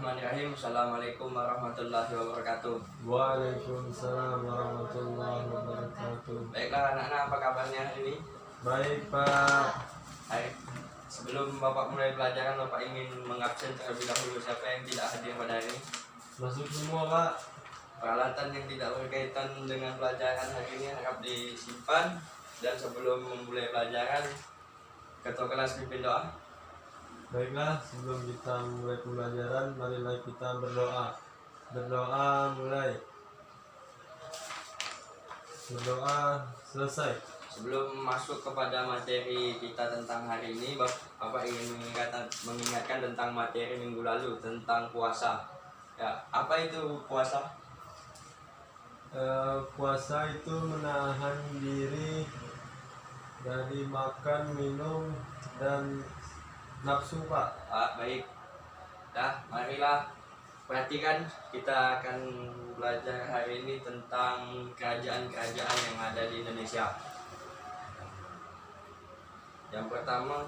Bismillahirrahmanirrahim. Assalamualaikum warahmatullahi wabarakatuh. Waalaikumsalam warahmatullahi wabarakatuh. Baiklah anak-anak, apa kabarnya hari ini? Baik Pak. Baik. Sebelum Bapak mulai pelajaran, Bapak ingin mengabsen terlebih dahulu siapa yang tidak hadir pada hari ini. Masuk semua Pak. Peralatan yang tidak berkaitan dengan pelajaran hari ini harap disimpan. Dan sebelum memulai pelajaran, ketua kelas pimpin doa. Baiklah, sebelum kita mulai pembelajaran, marilah kita berdoa. Berdoa mulai. Berdoa selesai. Sebelum masuk kepada materi kita tentang hari ini, Bapak ingin mengingatkan tentang materi minggu lalu tentang puasa. Ya, apa itu puasa? Puasa itu menahan diri dari makan, minum, dan nafsu Pak. Baik. Nah, marilah perhatikan, kita akan belajar hari ini tentang kerajaan-kerajaan yang ada di Indonesia. Yang pertama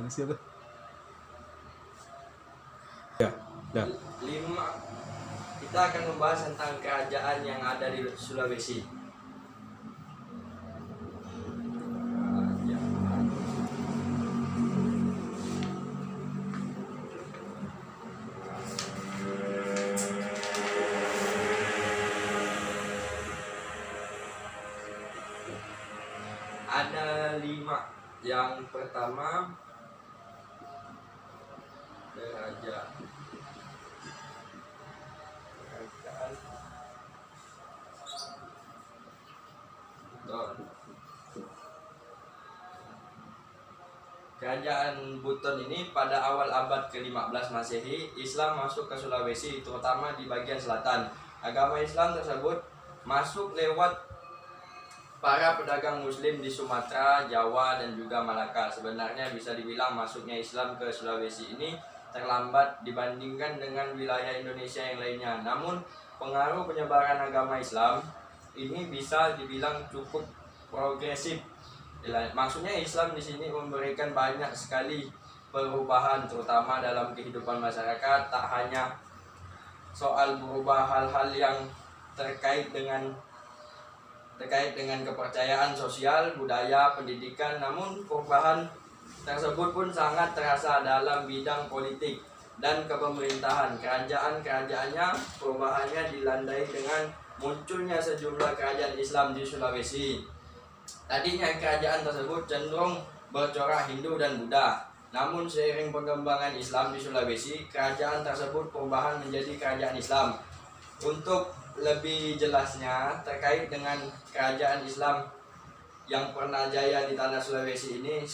Siapa? Ya, dah. 5. Kita akan membahas tentang kerajaan yang ada di Sulawesi. Ada 5. Yang pertama, kerajaan Buton. Kerajaan Buton ini pada awal abad ke-15 Masehi, Islam masuk ke Sulawesi, terutama di bagian selatan. Agama Islam tersebut masuk lewat para pedagang muslim di Sumatera, Jawa, dan juga Malaka. Sebenarnya bisa dibilang masuknya Islam ke Sulawesi ini terlambat dibandingkan dengan wilayah Indonesia yang lainnya. Namun, pengaruh penyebaran agama Islam ini bisa dibilang cukup progresif. Maksudnya Islam di sini memberikan banyak sekali perubahan, terutama dalam kehidupan masyarakat. Tak hanya soal berubah hal-hal yang terkait dengan kepercayaan sosial, budaya, pendidikan, namun perubahan tersebut pun sangat terasa dalam bidang politik dan kepemerintahan. Kerajaan-kerajaannya, perubahannya dilandai dengan munculnya sejumlah kerajaan Islam di Sulawesi. Tadinya kerajaan tersebut cenderung bercorak Hindu dan Buddha. Namun seiring pengembangan Islam di Sulawesi, kerajaan tersebut perubahan menjadi kerajaan Islam. Untuk lebih jelasnya terkait dengan kerajaan Islam yang pernah jaya di tanah Sulawesi ini,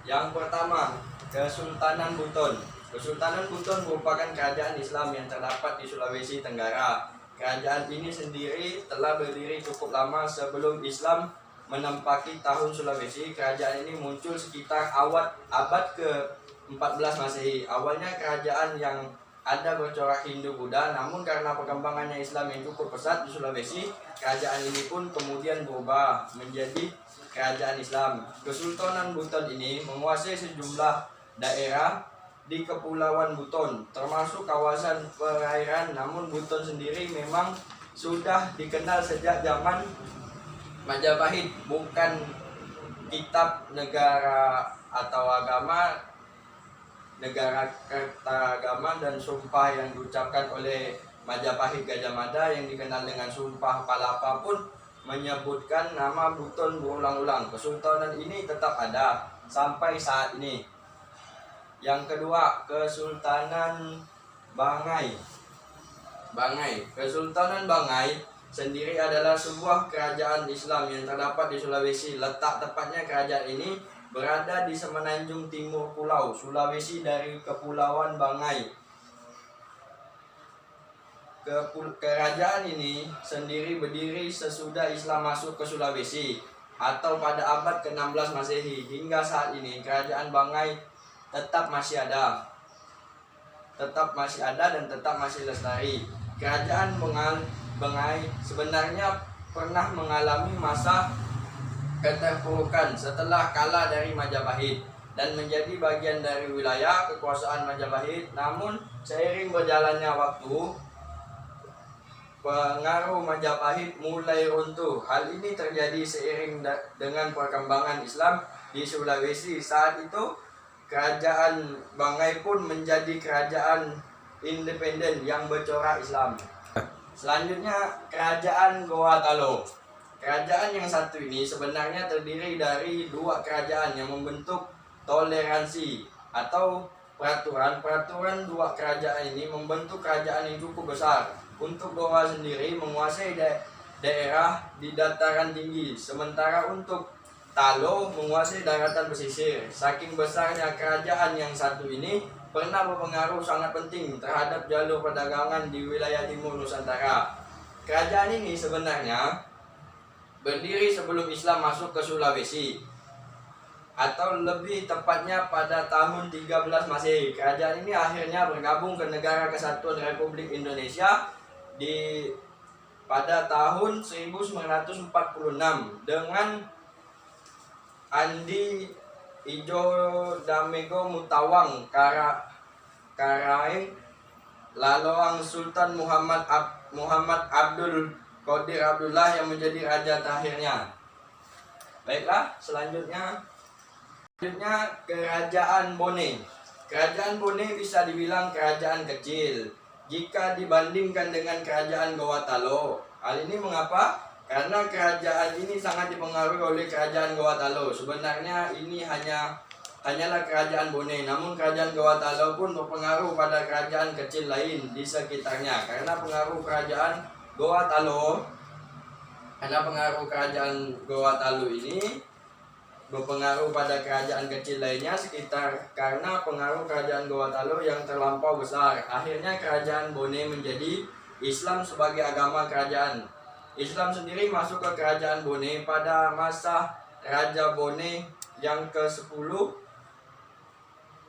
yang pertama, Kesultanan Buton. Kesultanan Buton merupakan kerajaan Islam yang terdapat di Sulawesi Tenggara. Kerajaan ini sendiri telah berdiri cukup lama sebelum Islam menempati tahun Sulawesi. Kerajaan ini muncul sekitar abad ke-14 Masehi. Awalnya kerajaan yang ada bercorak Hindu Buddha, namun karena perkembangannya Islam yang cukup pesat di Sulawesi, kerajaan ini pun kemudian berubah menjadi kerajaan Islam. Kesultanan Buton ini menguasai sejumlah daerah di Kepulauan Buton, termasuk kawasan perairan. Namun Buton sendiri memang sudah dikenal sejak zaman Majapahit, bukan kitab negara atau agama, negara kertagama dan sumpah yang diucapkan oleh Majapahit Gajah Mada yang dikenal dengan Sumpah Palapa pun menyebutkan nama Buton berulang-ulang. Kesultanan ini tetap ada sampai saat ini. Yang kedua, Kesultanan Bangai. Kesultanan Bangai sendiri adalah sebuah kerajaan Islam yang terdapat di Sulawesi. Letak tepatnya kerajaan ini berada di semenanjung timur pulau Sulawesi dari Kepulauan Bangai. Kerajaan ini sendiri berdiri sesudah Islam masuk ke Sulawesi atau pada abad ke-16 Masehi. Hingga saat ini kerajaan Bangai tetap masih ada dan tetap masih lestari. Kerajaan Bangai sebenarnya pernah mengalami masa keterpurukan setelah kalah dari Majapahit dan menjadi bagian dari wilayah kekuasaan Majapahit. Namun seiring berjalannya waktu, pengaruh Majapahit mulai runtuh. Hal ini terjadi seiring dengan perkembangan Islam di Sulawesi. Saat itu kerajaan Bangai pun menjadi kerajaan independen yang bercorak Islam. Selanjutnya kerajaan Gorontalo. Kerajaan yang satu ini sebenarnya terdiri dari dua kerajaan yang membentuk toleransi atau peraturan. Peraturan dua kerajaan ini membentuk kerajaan yang cukup besar. Untuk Goa sendiri menguasai daerah di dataran tinggi, sementara untuk Talo menguasai daratan pesisir. Saking besarnya kerajaan yang satu ini pernah berpengaruh sangat penting terhadap jalur perdagangan di wilayah timur Nusantara. Kerajaan ini sebenarnya berdiri sebelum Islam masuk ke Sulawesi, atau lebih tepatnya pada tahun 13 Masehi. Kerajaan ini akhirnya bergabung ke Negara Kesatuan Republik Indonesia pada tahun 1946 dengan Andi Ijo Damego Mutawang Karaeng Laloang Sultan Muhammad Abdul Qadir Abdullah yang menjadi raja terakhirnya. Baiklah, selanjutnya kerajaan Bone. Kerajaan Bone bisa dibilang kerajaan kecil jika dibandingkan dengan kerajaan Gorontalo. Hal ini mengapa? Karena kerajaan ini sangat dipengaruhi oleh kerajaan Gorontalo. Sebenarnya ini hanyalah kerajaan Bone, namun kerajaan Gorontalo pun berpengaruh pada kerajaan kecil lain di sekitarnya. Karena pengaruh kerajaan Gorontalo ini berpengaruh pada kerajaan kecil lainnya sekitar. Karena pengaruh kerajaan Gorontalo yang terlampau besar, akhirnya kerajaan Bone menjadi Islam sebagai agama kerajaan. Islam sendiri masuk ke kerajaan Bone pada masa Raja Bone yang ke-10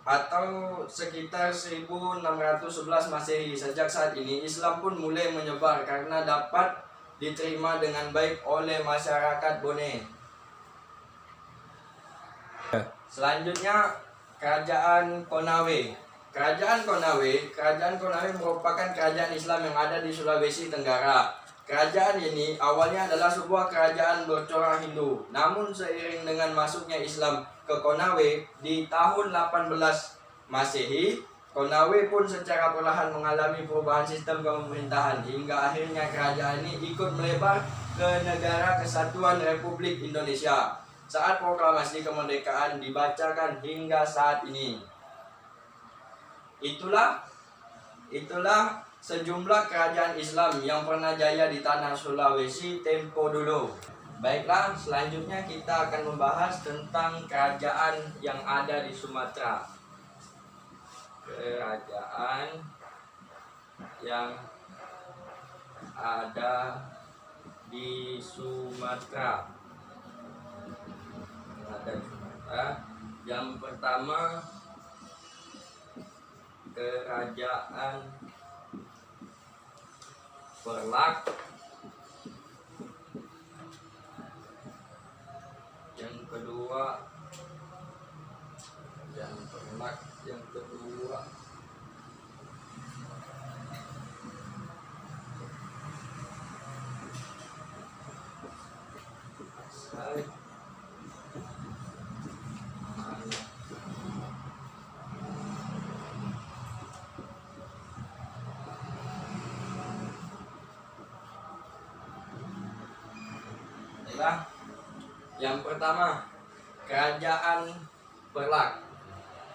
atau sekitar 1611 Masehi. Sejak saat ini Islam pun mulai menyebar karena dapat diterima dengan baik oleh masyarakat Bone. Selanjutnya kerajaan Konawe. Kerajaan Konawe merupakan kerajaan Islam yang ada di Sulawesi Tenggara. Kerajaan ini awalnya adalah sebuah kerajaan bercorak Hindu. Namun seiring dengan masuknya Islam ke Konawe di tahun 18 Masehi, Konawe pun secara perlahan mengalami perubahan sistem pemerintahan hingga akhirnya kerajaan ini ikut melebar ke Negara Kesatuan Republik Indonesia saat proklamasi kemerdekaan dibacakan hingga saat ini. Itulah sejumlah kerajaan Islam yang pernah jaya di tanah Sulawesi tempo dulu. Baiklah, selanjutnya kita akan membahas tentang kerajaan yang ada di Sumatera. Kerajaan yang ada di Sumatera. Yang pertama, kerajaan Perlak. Yang kedua, yang pertama, kerajaan Perlak.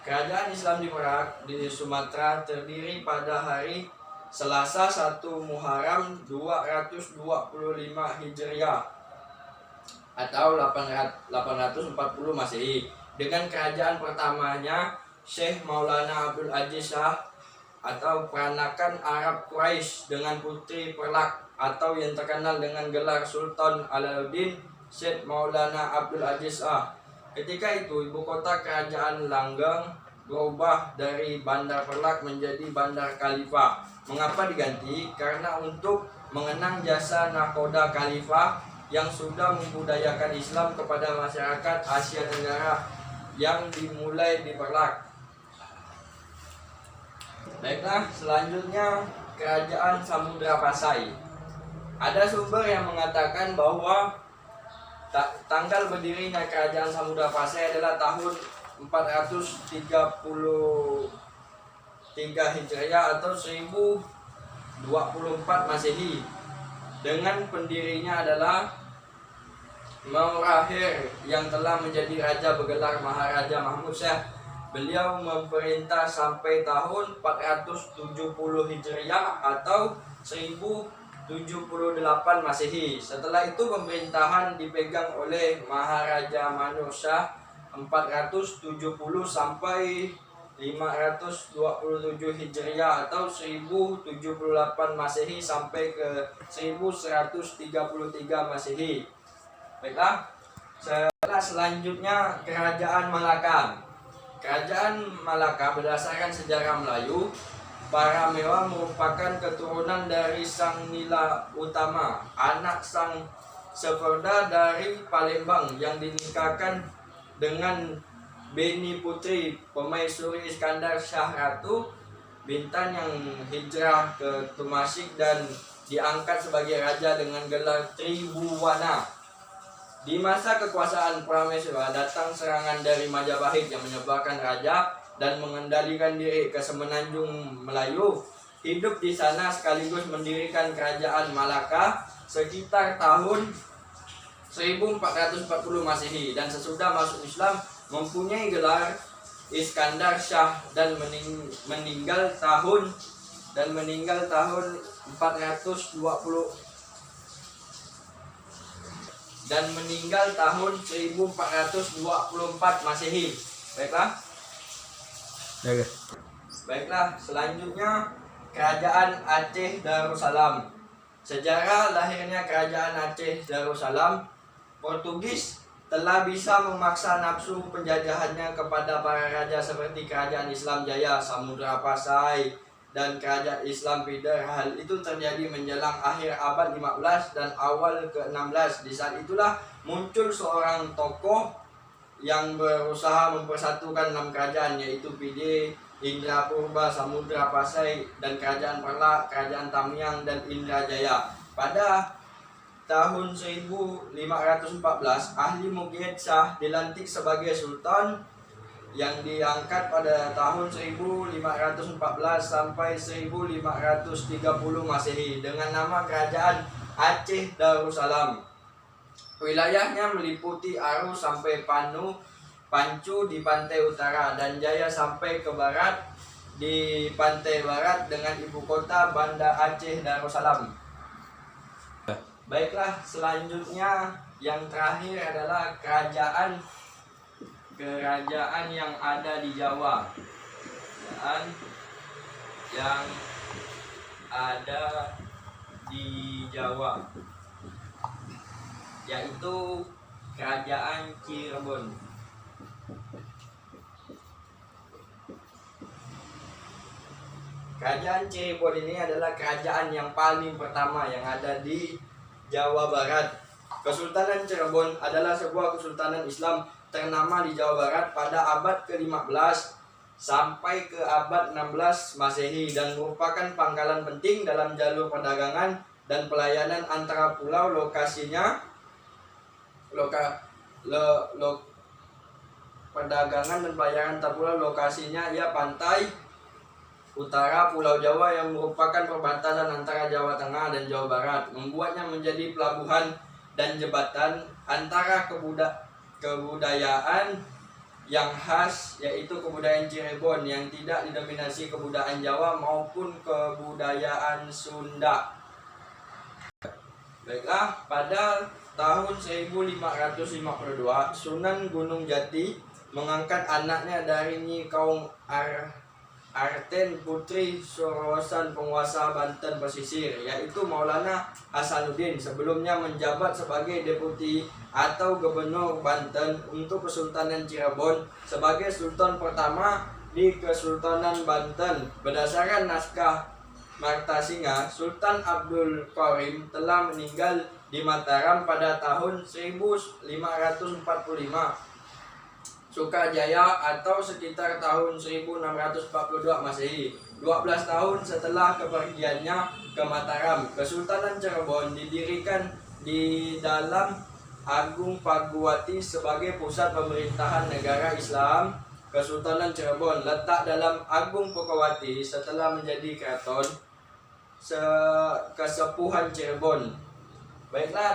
Kerajaan Islam di Perak di Sumatera terdiri pada hari Selasa 1 Muharram 225 Hijriah atau 840 Masehi dengan kerajaan pertamanya Syekh Maulana Abdul Aziz Shah atau peranakan Arab Quraisy dengan putri Perlak atau yang terkenal dengan gelar Sultan Alauddin Syekh Maulana Abdul Aziz Shah. Ketika itu ibu kota kerajaan Langgeng berubah dari Bandar Perlak menjadi Bandar Khalifah. Mengapa diganti? Karena untuk mengenang jasa nakoda khalifah yang sudah membudayakan Islam kepada masyarakat Asia Tenggara yang dimulai di Perlak. Baiklah, selanjutnya Kerajaan Samudra Pasai. Ada sumber yang mengatakan bahwa tanggal berdirinya Kerajaan Samudra Pasai adalah tahun 433 Hijriah atau 1024 Masehi. Dengan pendirinya adalah Maurahir yang telah menjadi raja bergelar Maharaja Mahmud Syah. Beliau memerintah sampai tahun 470 Hijriah atau 1078 Masehi. Setelah itu pemerintahan dipegang oleh Maharaja Manur Shah 470 sampai 527 Hijriah atau 1078 Masehi sampai ke 1133 Masehi. Baiklah, selanjutnya Kerajaan Malaka. Kerajaan Malaka berdasarkan sejarah Melayu, para Mewa merupakan keturunan dari Sang Nila Utama, anak Sang Seperda dari Palembang yang dinikahkan dengan Beni Putri Pemaisuri Iskandar Shah Ratu Bintan yang hijrah ke Tumasik dan diangkat sebagai raja dengan gelar Tribhuwana. Di masa kekuasaan Prameswara datang serangan dari Majapahit yang menyebabkan raja dan mengendalikan diri ke semenanjung Melayu. Hidup di sana sekaligus mendirikan Kerajaan Malaka sekitar tahun 1440 Masehi dan sesudah masuk Islam mempunyai gelar Iskandar Shah dan meninggal tahun 1424 Masehi. Baiklah, selanjutnya Kerajaan Aceh Darussalam. Sejarah lahirnya Kerajaan Aceh Darussalam. Portugis telah bisa memaksa nafsu penjajahannya kepada para raja seperti Kerajaan Islam Jaya, Samudra Pasai, dan Kerajaan Islam Pider. Hal itu terjadi menjelang akhir abad 15 dan awal ke-16. Di saat itulah muncul seorang tokoh yang berusaha mempersatukan 6 kerajaan, yaitu Pide, Indra Purba, Samudra Pasai, dan Kerajaan Perlak, Kerajaan Tamiang, dan Indrajaya. Pada tahun 1514, Ahli Mugyed Shah dilantik sebagai sultan yang diangkat pada tahun 1514 sampai 1530 Masehi dengan nama Kerajaan Aceh Darussalam. Wilayahnya meliputi Aru sampai Pancu di pantai utara dan Jaya sampai ke barat di pantai barat dengan ibu kota Banda Aceh Darussalam. Baiklah, selanjutnya yang terakhir adalah kerajaan yang ada di Jawa. Kerajaan yang ada di Jawa yaitu Kerajaan Cirebon. Kerajaan Cirebon ini adalah kerajaan yang paling pertama yang ada di Jawa Barat. Kesultanan Cirebon adalah sebuah kesultanan Islam ternama di Jawa Barat pada abad ke-15 sampai ke abad 16 Masehi dan merupakan pangkalan penting dalam jalur perdagangan dan pelayanan antara pulau. Perdagangan dan pelayanan antar pulau lokasinya ia pantai utara Pulau Jawa yang merupakan perbatasan antara Jawa Tengah dan Jawa Barat, membuatnya menjadi pelabuhan dan jembatan antara kebudayaan yang khas, yaitu kebudayaan Cirebon yang tidak didominasi kebudayaan Jawa maupun kebudayaan Sunda. Baiklah, pada tahun 1552 Sunan Gunung Jati mengangkat anaknya dari Nyi Kaum Arten Putri Sorosan penguasa Banten pesisir, yaitu Maulana Hasanuddin, sebelumnya menjabat sebagai deputi atau gubernur Banten untuk Kesultanan Cirebon sebagai sultan pertama di Kesultanan Banten. Berdasarkan naskah Martasinga, Sultan Abdul Karim telah meninggal di Mataram pada tahun 1545 Sukajaya atau sekitar tahun 1642 Masehi. 12 tahun setelah kepergiannya ke Mataram, Kesultanan Cirebon didirikan di dalam Agung Paguwati sebagai pusat pemerintahan negara Islam. Kesultanan Cirebon letak dalam Agung Paguwati setelah menjadi keraton Kesepuhan Cirebon. Baiklah,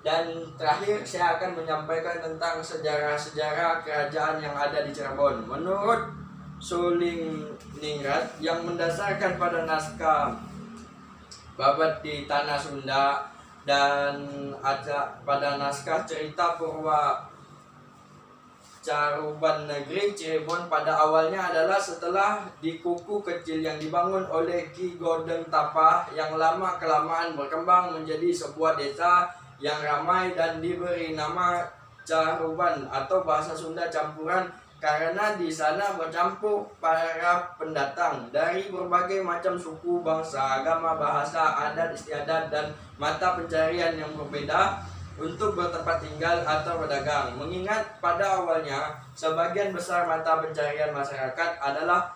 dan terakhir saya akan menyampaikan tentang sejarah-sejarah kerajaan yang ada di Cirebon. Menurut Sulingningrat yang mendasarkan pada naskah Babat di Tanah Sunda dan ada pada naskah cerita Purwa Caruban Negeri Cirebon pada awalnya adalah setelah di kuku kecil yang dibangun oleh Ki Godeng Tapah yang lama kelamaan berkembang menjadi sebuah desa yang ramai dan diberi nama Caruban atau bahasa Sunda campuran karena di sana bercampur para pendatang dari berbagai macam suku, bangsa, agama, bahasa, adat istiadat dan mata pencarian yang berbeda untuk bertempat tinggal atau berdagang. Mengingat pada awalnya sebagian besar mata pencarian masyarakat adalah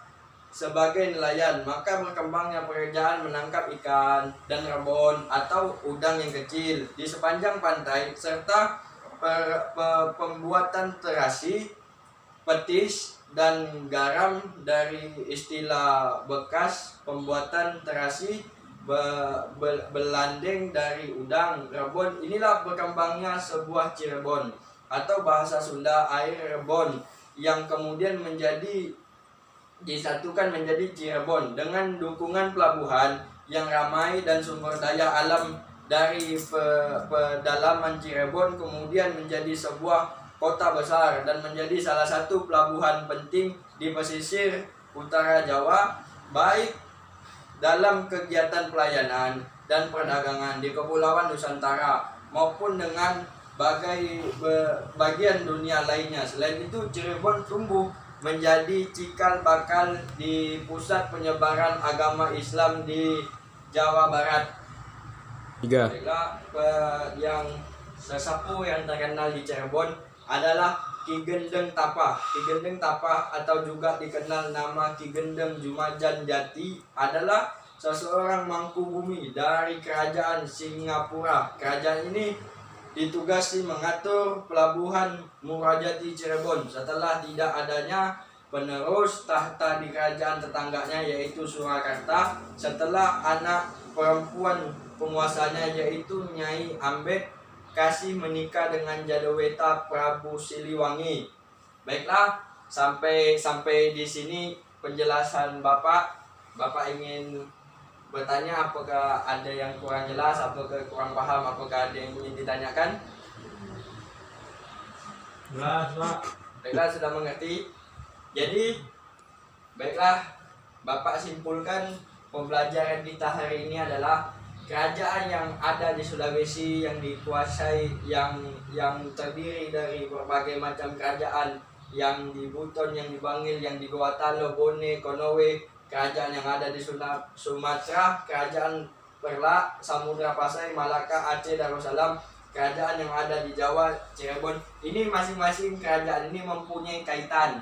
sebagai nelayan, maka berkembangnya pekerjaan menangkap ikan dan rebon atau udang yang kecil di sepanjang pantai serta pembuatan terasi, petis dan garam dari istilah bekas pembuatan terasi, belandeng dari udang, rebon. Inilah berkembangnya sebuah Cirebon atau bahasa Sunda air rebon yang kemudian disatukan menjadi Cirebon dengan dukungan pelabuhan yang ramai dan sumber daya alam dari pedalaman Cirebon kemudian menjadi sebuah kota besar dan menjadi salah satu pelabuhan penting di pesisir utara Jawa, baik dalam kegiatan pelayanan dan perdagangan di Kepulauan Nusantara maupun dengan bagian dunia lainnya. Selain itu, Cirebon tumbuh menjadi cikal bakal di pusat penyebaran agama Islam di Jawa Barat. 3. Yang sesepuh yang terkenal di Cirebon adalah Ki Gendeng Tapah. Ki Gendeng Tapah atau juga dikenal nama Ki Gendeng Jumajan Jati adalah seseorang mangku bumi dari kerajaan Singapura. Kerajaan ini ditugasi mengatur pelabuhan Murajati Cirebon setelah tidak adanya penerus tahta di kerajaan tetangganya yaitu Surakarta setelah anak perempuan penguasanya yaitu Nyai Ambek kasih menikah dengan Jadaweta Prabu Siliwangi. Baiklah, sampai di sini penjelasan Bapak. Bapak ingin bertanya apakah ada yang kurang jelas, apakah kurang paham, apakah ada yang ingin ditanyakan? Jelas, Pak. Baiklah, sudah mengerti. Jadi, baiklah, Bapak simpulkan pembelajaran kita hari ini adalah kerajaan yang ada di Sulawesi yang dikuasai yang terdiri dari berbagai macam kerajaan, yang di Buton, yang di Bangil, yang di Gorontalo, Bone, Konawe, kerajaan yang ada di Sumatera, kerajaan Perla, Samudra Pasai, Malaka, Aceh, Darussalam, kerajaan yang ada di Jawa, Cirebon. Ini masing-masing kerajaan ini mempunyai kaitan.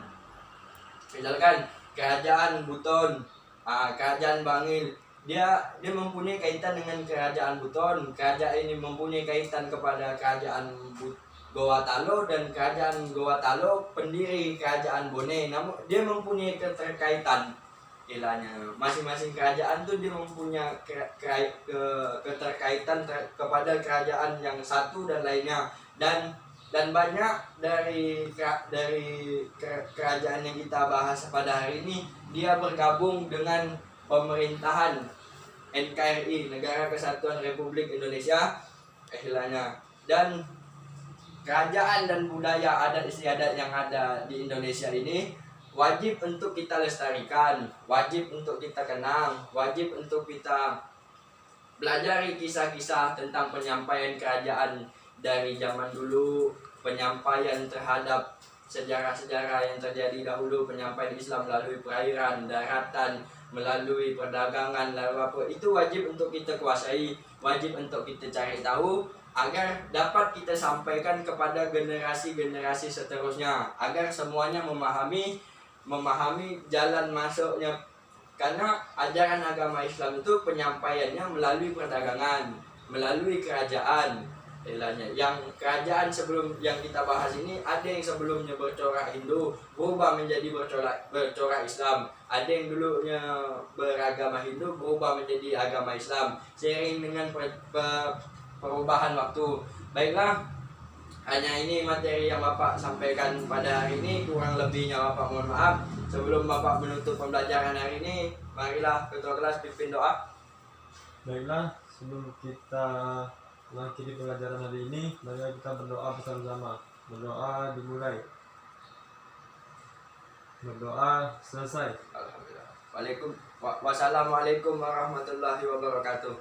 Misalkan kerajaan Buton, kerajaan Bangil, dia mempunyai kaitan dengan kerajaan Buton. Kerajaan ini mempunyai kaitan kepada kerajaan Gorontalo dan kerajaan Gorontalo pendiri kerajaan Bone. Namun dia mempunyai keterkaitan. Ilahnya masing-masing kerajaan tuh dia mempunyai keterkaitan kepada kerajaan yang satu dan lainnya, dan banyak dari kerajaan yang kita bahas pada hari ini dia bergabung dengan pemerintahan NKRI, Negara Kesatuan Republik Indonesia, istilahnya. Dan kerajaan dan budaya adat istiadat yang ada di Indonesia ini wajib untuk kita lestarikan, wajib untuk kita kenang, wajib untuk kita pelajari kisah-kisah tentang penyampaian kerajaan dari zaman dulu, penyampaian terhadap sejarah-sejarah yang terjadi dahulu, penyampaian Islam melalui perairan, daratan, melalui perdagangan, lalu apa, itu wajib untuk kita kuasai, wajib untuk kita cari tahu agar dapat kita sampaikan kepada generasi-generasi seterusnya, agar semuanya memahami jalan masuknya, karena ajaran agama Islam itu penyampaiannya melalui perdagangan, melalui kerajaan. Yang kerajaan sebelum yang kita bahas ini, ada yang sebelumnya bercorak Hindu berubah menjadi bercorak Islam, ada yang dulunya beragama Hindu berubah menjadi agama Islam seiring dengan perubahan waktu. Baiklah, hanya ini materi yang Bapak sampaikan pada hari ini, kurang lebihnya Bapak mohon maaf. Sebelum Bapak menutup pembelajaran hari ini, marilah ketua kelas pimpin doa. Baiklah, sebelum kita mengakhiri pelajaran hari ini, mari kita berdoa bersama-sama. Berdoa dimulai. Berdoa selesai. Alhamdulillah. Wassalamualaikum warahmatullahi wabarakatuh.